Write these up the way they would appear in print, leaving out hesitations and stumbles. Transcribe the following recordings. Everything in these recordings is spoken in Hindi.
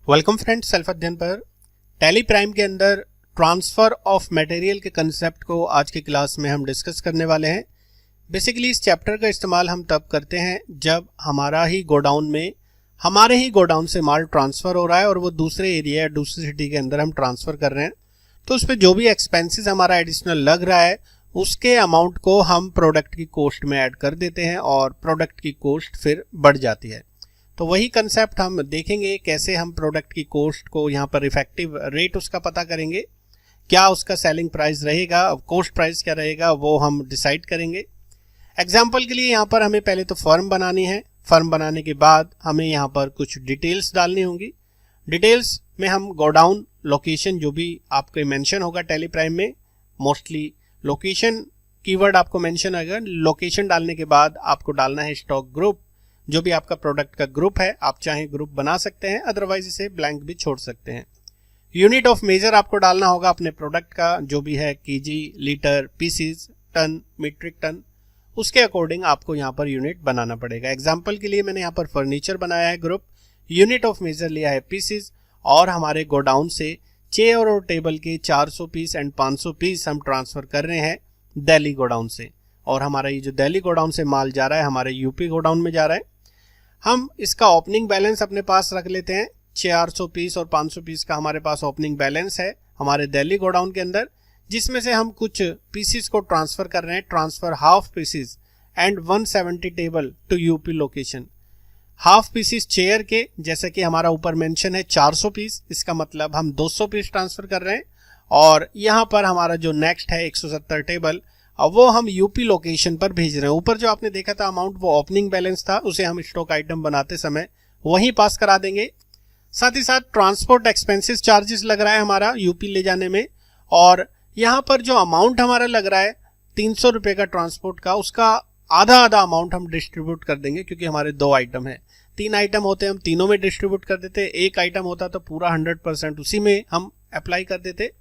वेलकम फ्रेंड्स, सेल्फ अध्ययन पर टैली प्राइम के अंदर ट्रांसफर ऑफ मटेरियल के कंसेप्ट को आज की क्लास में हम डिस्कस करने वाले हैं। बेसिकली इस चैप्टर का इस्तेमाल हम तब करते हैं जब हमारे ही गोडाउन से माल ट्रांसफ़र हो रहा है और वो दूसरे एरिया या दूसरी सिटी के अंदर हम ट्रांसफ़र कर रहे हैं, तो उस पर जो भी एक्सपेंसेस हमारा एडिशनल लग रहा है उसके अमाउंट को हम प्रोडक्ट की कॉस्ट में ऐड कर देते हैं और प्रोडक्ट की कॉस्ट फिर बढ़ जाती है। तो वही कंसेप्ट हम देखेंगे, कैसे हम प्रोडक्ट की कॉस्ट को यहाँ पर इफेक्टिव रेट उसका पता करेंगे, क्या उसका सेलिंग प्राइस रहेगा, कॉस्ट प्राइस क्या रहेगा वो हम डिसाइड करेंगे। एग्जांपल के लिए यहाँ पर हमें पहले तो फर्म बनानी है। फर्म बनाने के बाद हमें यहाँ पर कुछ डिटेल्स डालनी होंगी। डिटेल्स में हम गोडाउन लोकेशन जो भी आपको मेंशन होगा टैली प्राइम में, मोस्टली लोकेशन कीवर्ड आपको मेंशन होगा। लोकेशन डालने के बाद आपको डालना है स्टॉक ग्रुप, जो भी आपका प्रोडक्ट का ग्रुप है। आप चाहे ग्रुप बना सकते हैं, अदरवाइज इसे ब्लैंक भी छोड़ सकते हैं। यूनिट ऑफ मेजर आपको डालना होगा अपने प्रोडक्ट का, जो भी है KG, litre, pieces, ton, metric ton, उसके अकॉर्डिंग आपको यहाँ पर यूनिट बनाना पड़ेगा। एग्जाम्पल के लिए मैंने यहाँ पर फर्नीचर बनाया है ग्रुप, यूनिट ऑफ मेजर लिया है पीसीज, और हमारे गोडाउन से चेयर और टेबल के 400 पीस एंड 500 पीस हम ट्रांसफर कर रहे हैं दिल्ली गोडाउन से। और हमारा ये जो दिल्ली गोडाउन से माल जा रहा है हमारे यूपी गोडाउन में जा रहा है। हम इसका ओपनिंग बैलेंस अपने पास रख लेते हैं। 400 पीस और 500 पीस का हमारे पास ओपनिंग बैलेंस है हमारे दिल्ली गोडाउन के अंदर, जिसमें से हम कुछ पीसीस को ट्रांसफर कर रहे हैं। Transfer half pieces and 170 table to UP location. Half pieces chair के, जैसे कि हमारा ऊपर मेंशन है 400 पीस, इसका मतलब हम 200 पीस ट्रांसफर कर रहे हैं। और यहाँ पर हमारा जो नेक्स्ट है 170 टेबल, अब वो हम यूपी लोकेशन पर भेज रहे हैं। ऊपर जो आपने देखा था अमाउंट, वो ओपनिंग बैलेंस था, उसे हम स्टॉक आइटम बनाते समय वहीं पास करा देंगे। साथ ही साथ ट्रांसपोर्ट एक्सपेंसेस चार्जेस लग रहा है हमारा यूपी ले जाने में, और यहाँ पर जो अमाउंट हमारा लग रहा है 300 रुपये का ट्रांसपोर्ट का, उसका आधा अमाउंट हम डिस्ट्रीब्यूट कर देंगे। क्योंकि हमारे 2 आइटम है, 3 आइटम होते हम तीनों में डिस्ट्रीब्यूट कर देते। एक आइटम होता तो पूरा 100% उसी में हम अप्लाई कर देते,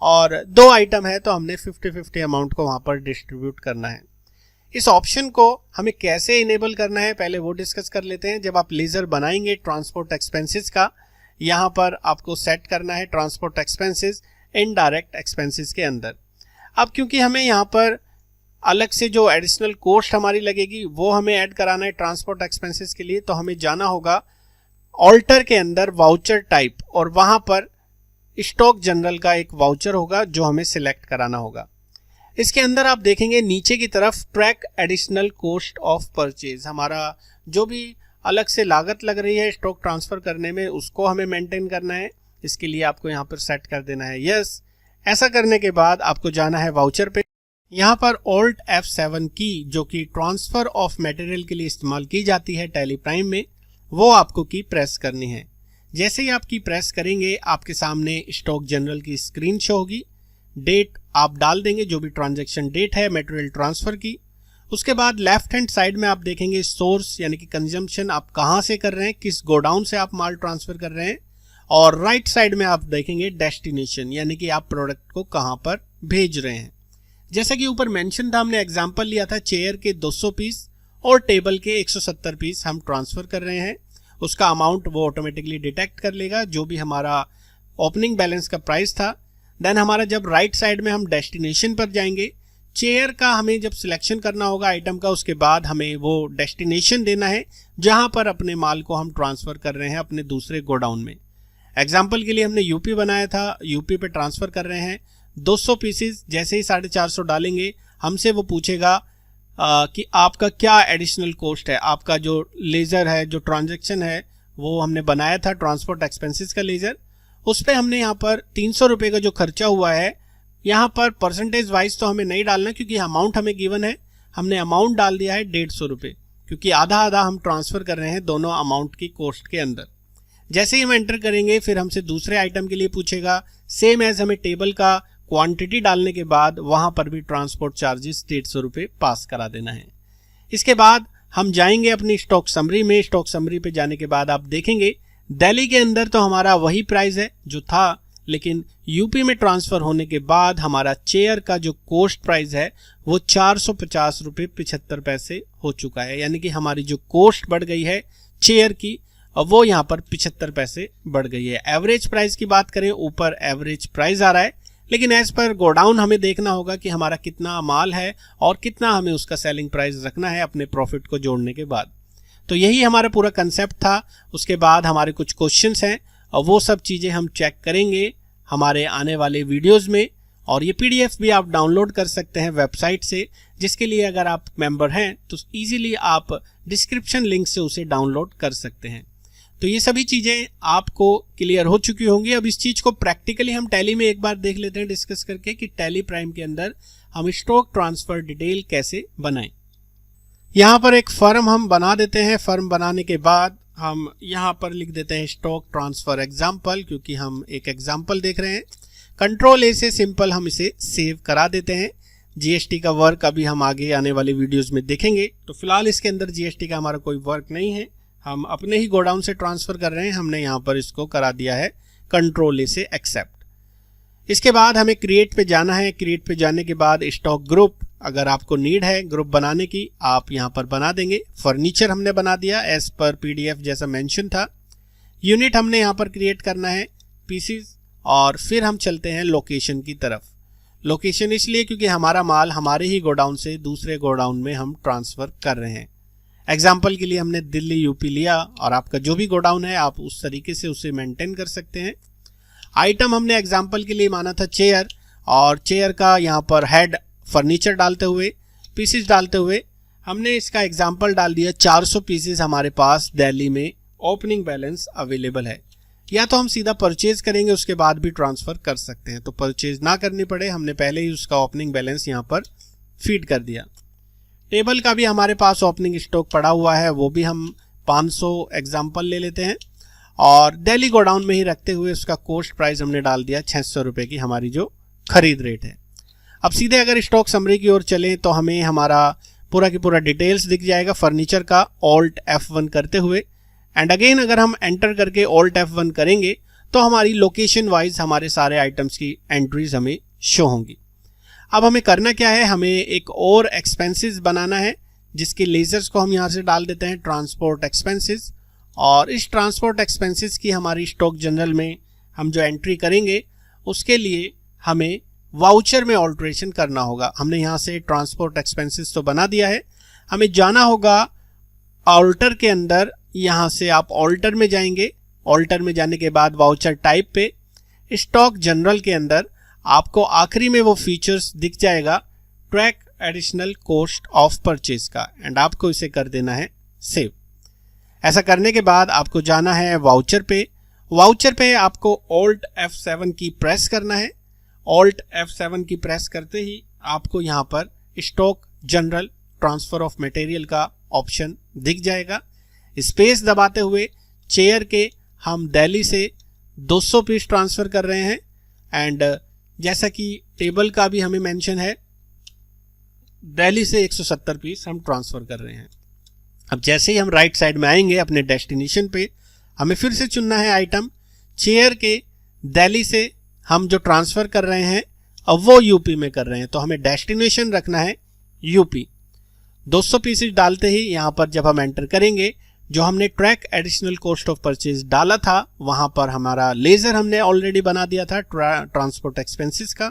और 2 आइटम है तो हमने 50-50 अमाउंट को वहां पर डिस्ट्रीब्यूट करना है। इस ऑप्शन को हमें कैसे इनेबल करना है पहले वो डिस्कस कर लेते हैं। जब आप लेजर बनाएंगे ट्रांसपोर्ट एक्सपेंसेस का, यहाँ पर आपको सेट करना है ट्रांसपोर्ट एक्सपेंसेस इनडायरेक्ट एक्सपेंसेस के अंदर। अब क्योंकि हमें यहाँ पर अलग से जो एडिशनल कॉस्ट हमारी लगेगी वो हमें ऐड कराना है ट्रांसपोर्ट एक्सपेंसेस के लिए, तो हमें जाना होगा ऑल्टर के अंदर वाउचर टाइप, और वहां पर स्टॉक जनरल का एक वाउचर होगा जो हमें सिलेक्ट कराना होगा। इसके अंदर आप देखेंगे नीचे की तरफ track additional cost of purchase, हमारा जो भी अलग से लागत लग रही है स्टॉक ट्रांसफर करने में उसको हमें मेंटेन करना है। इसके लिए आपको यहाँ पर सेट कर देना है यस। ऐसा करने के बाद आपको जाना है वाउचर पे। यहाँ पर Alt F7 की, जो कि ट्रांसफर ऑफ मटेरियल के लिए इस्तेमाल की जाती है टैली प्राइम में, वो आपको की प्रेस करनी है। जैसे ही आप की प्रेस करेंगे आपके सामने स्टॉक जनरल की स्क्रीन शो होगी। डेट आप डाल देंगे, जो भी ट्रांजैक्शन डेट है मटेरियल ट्रांसफर की। उसके बाद लेफ्ट हैंड साइड में आप देखेंगे सोर्स, यानी कि कंजम्पशन आप कहाँ से कर रहे हैं, किस गोडाउन से आप माल ट्रांसफर कर रहे हैं। और राइट साइड में आप देखेंगे डेस्टिनेशन, यानी कि आप प्रोडक्ट को कहाँ पर भेज रहे हैं। जैसा कि ऊपर मेंशन था, हमने एग्जाम्पल लिया था चेयर के 200 पीस और टेबल के 170 पीस हम ट्रांसफर कर रहे हैं। उसका अमाउंट वो ऑटोमेटिकली डिटेक्ट कर लेगा, जो भी हमारा ओपनिंग बैलेंस का प्राइस था। देन हमारा जब राइट साइड में हम डेस्टिनेशन पर जाएंगे, चेयर का हमें जब सिलेक्शन करना होगा आइटम का, उसके बाद हमें वो डेस्टिनेशन देना है जहां पर अपने माल को हम ट्रांसफर कर रहे हैं अपने दूसरे गोडाउन में। एग्जाम्पल के लिए हमने यूपी बनाया था, यूपी पे ट्रांसफर कर रहे हैं 200 पीसीज। जैसे ही 450 डालेंगे हमसे वो पूछेगा कि आपका क्या एडिशनल कॉस्ट है। आपका जो लेजर है, जो ट्रांजैक्शन है, वो हमने बनाया था ट्रांसपोर्ट एक्सपेंसेस का लेजर, उस पर हमने यहाँ पर 300 रुपये का जो खर्चा हुआ है, यहाँ पर परसेंटेज वाइज तो हमें नहीं डालना क्योंकि अमाउंट हमें गिवन है। हमने अमाउंट डाल दिया है 150 रुपये, क्योंकि आधा हम ट्रांसफर कर रहे हैं दोनों अमाउंट की कॉस्ट के अंदर। जैसे ही हम एंटर करेंगे फिर हमसे दूसरे आइटम के लिए पूछेगा, सेम एज हमें टेबल का क्वांटिटी डालने के बाद वहां पर भी ट्रांसपोर्ट चार्जेस 150 रुपये पास करा देना है। इसके बाद हम जाएंगे अपनी स्टॉक समरी में। स्टॉक समरी पे जाने के बाद आप देखेंगे दिल्ली के अंदर तो हमारा वही प्राइस है जो था, लेकिन यूपी में ट्रांसफर होने के बाद हमारा चेयर का जो कॉस्ट प्राइस है वो 450 रुपये 75 पैसे हो चुका है। यानी कि हमारी जो कॉस्ट बढ़ गई है चेयर की, और वो यहाँ पर 75 पैसे बढ़ गई है। एवरेज प्राइस की बात करें, ऊपर एवरेज प्राइस आ रहा है, लेकिन एज पर गोडाउन हमें देखना होगा कि हमारा कितना माल है और कितना हमें उसका सेलिंग प्राइस रखना है अपने प्रॉफिट को जोड़ने के बाद। तो यही हमारा पूरा कंसेप्ट था। उसके बाद हमारे कुछ क्वेश्चंस हैं और वो सब चीज़ें हम चेक करेंगे हमारे आने वाले वीडियोस में। और ये पीडीएफ भी आप डाउनलोड कर सकते हैं वेबसाइट से, जिसके लिए अगर आप मेंबर हैं तो इजीली आप डिस्क्रिप्शन लिंक से उसे डाउनलोड कर सकते हैं। तो ये सभी चीज़ें आपको क्लियर हो चुकी होंगी। अब इस चीज़ को प्रैक्टिकली हम टैली में एक बार देख लेते हैं डिस्कस करके कि टैली प्राइम के अंदर हम स्टॉक ट्रांसफर डिटेल कैसे बनाएं। यहाँ पर एक फर्म हम बना देते हैं। फर्म बनाने के बाद हम यहाँ पर लिख देते हैं स्टॉक ट्रांसफर एग्जाम्पल, क्योंकि हम एक एग्जाम्पल देख रहे हैं। कंट्रोल ए से सिंपल हम इसे सेव करा देते हैं। जीएसटी का वर्क अभी हम आगे आने वाले वीडियोस में देखेंगे, तो फिलहाल इसके अंदर जीएसटी का हमारा कोई वर्क नहीं है। हम अपने ही गोडाउन से ट्रांसफर कर रहे हैं। हमने यहाँ पर इसको करा दिया है कंट्रोल ए से एक्सेप्ट। इसके बाद हमें क्रिएट पे जाना है। क्रिएट पे जाने के बाद स्टॉक ग्रुप, अगर आपको नीड है ग्रुप बनाने की, आप यहाँ पर बना देंगे। फर्नीचर हमने बना दिया एज पर पीडीएफ जैसा मेंशन था। यूनिट हमने यहाँ पर क्रिएट करना है, पीसीज, और फिर हम चलते हैं लोकेशन की तरफ। लोकेशन इसलिए क्योंकि हमारा माल हमारे ही गोडाउन से दूसरे गोडाउन में हम ट्रांसफ़र कर रहे हैं। एग्जाम्पल के लिए हमने दिल्ली यूपी लिया, और आपका जो भी गोडाउन है आप उस तरीके से उसे मेंटेन कर सकते हैं। आइटम हमने एग्जाम्पल के लिए माना था चेयर, और चेयर का यहाँ पर हेड फर्नीचर डालते हुए, पीसेस डालते हुए हमने इसका एग्जाम्पल डाल दिया 400 पीसेस हमारे पास दिल्ली में ओपनिंग बैलेंस अवेलेबल है। या तो हम सीधा परचेज करेंगे, उसके बाद भी ट्रांसफ़र कर सकते हैं, तो परचेज ना करनी पड़े, हमने पहले ही उसका ओपनिंग बैलेंस यहाँ पर फीड कर दिया। टेबल का भी हमारे पास ओपनिंग स्टॉक पड़ा हुआ है, वो भी हम 500 एग्जाम्पल ले लेते हैं, और दिल्ली गोडाउन में ही रखते हुए उसका कॉस्ट प्राइस हमने डाल दिया 600 रुपये की हमारी जो खरीद रेट है। अब सीधे अगर स्टॉक समरी की ओर चलें तो हमें हमारा पूरा की पूरा डिटेल्स दिख जाएगा फर्नीचर का, ऑल्ट F1 करते हुए। एंड अगेन अगर हम एंटर करके ऑल्ट F1 करेंगे तो हमारी लोकेशन वाइज हमारे सारे आइटम्स की एंट्रीज हमें शो होंगी। अब हमें करना क्या है, हमें एक और एक्सपेंसेस बनाना है, जिसके लेजर्स को हम यहाँ से डाल देते हैं ट्रांसपोर्ट एक्सपेंसेस। और इस ट्रांसपोर्ट एक्सपेंसेस की हमारी स्टॉक जनरल में हम जो एंट्री करेंगे उसके लिए हमें वाउचर में ऑल्ट्रेशन करना होगा। हमने यहाँ से ट्रांसपोर्ट एक्सपेंसेस तो बना दिया है, हमें जाना होगा ऑल्टर के अंदर। यहाँ से आप ऑल्टर में जाएंगे, ऑल्टर में जाने के बाद वाउचर टाइप पे स्टॉक जनरल के अंदर आपको आखिरी में वो फीचर्स दिख जाएगा track additional cost of purchase का, एंड आपको इसे कर देना है सेव। ऐसा करने के बाद आपको जाना है वाउचर पे। वाउचर पे आपको ऑल्ट F7 की प्रेस करना है। ऑल्ट F7 की प्रेस करते ही आपको यहाँ पर stock general transfer of material का ऑप्शन दिख जाएगा। स्पेस दबाते हुए चेयर के हम दिल्ली से 200 पीस ट्रांसफ़र कर रहे हैं, एंड जैसा कि टेबल का भी हमें मेंशन है दिल्ली से 170 पीस हम ट्रांसफ़र कर रहे हैं। अब जैसे ही हम राइट साइड में आएंगे अपने डेस्टिनेशन पे, हमें फिर से चुनना है आइटम। चेयर के दिल्ली से हम जो ट्रांसफ़र कर रहे हैं अब वो यूपी में कर रहे हैं, तो हमें डेस्टिनेशन रखना है यूपी। 200 पीसेस डालते ही यहाँ पर जब हम एंटर करेंगे, जो हमने track additional cost of purchase डाला था वहाँ पर हमारा लेज़र हमने ऑलरेडी बना दिया था ट्रांसपोर्ट एक्सपेंसेस का,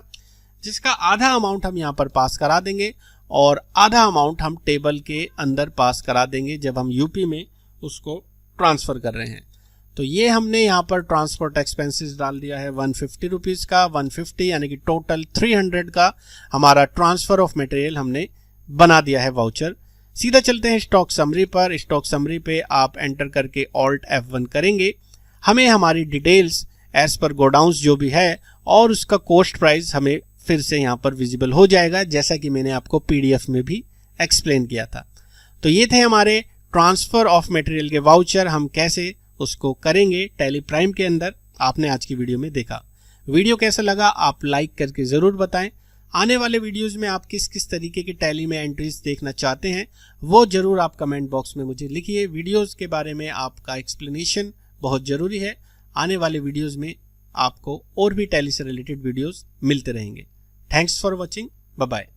जिसका आधा अमाउंट हम यहाँ पर पास करा देंगे और आधा अमाउंट हम टेबल के अंदर पास करा देंगे जब हम यूपी में उसको ट्रांसफ़र कर रहे हैं। तो ये हमने यहाँ पर ट्रांसपोर्ट एक्सपेंसेस डाल दिया है 150 रुपीज़ का, 150 यानी कि टोटल 300 का हमारा ट्रांसफ़र ऑफ मटेरियल हमने बना दिया है वाउचर। सीधा चलते हैं स्टॉक समरी पर। स्टॉक समरी पे आप एंटर करके ऑल्ट F1 करेंगे, हमें हमारी डिटेल्स एज पर गोडाउंस जो भी है और उसका कॉस्ट प्राइस हमें फिर से यहाँ पर विजिबल हो जाएगा, जैसा कि मैंने आपको PDF में भी एक्सप्लेन किया था। तो ये थे हमारे ट्रांसफ़र ऑफ मटेरियल के वाउचर, हम कैसे उसको करेंगे टैली प्राइम के अंदर। आपने आज की वीडियो में देखा। वीडियो कैसा लगा आप लाइक करके ज़रूर बताएं। आने वाले वीडियोस में आप किस किस तरीके की टैली में एंट्रीज देखना चाहते हैं वो ज़रूर आप कमेंट बॉक्स में मुझे लिखिए। वीडियोस के बारे में आपका एक्सप्लेनेशन बहुत ज़रूरी है। आने वाले वीडियोस में आपको और भी टैली से रिलेटेड वीडियोस मिलते रहेंगे। Thanks for watching, bye bye.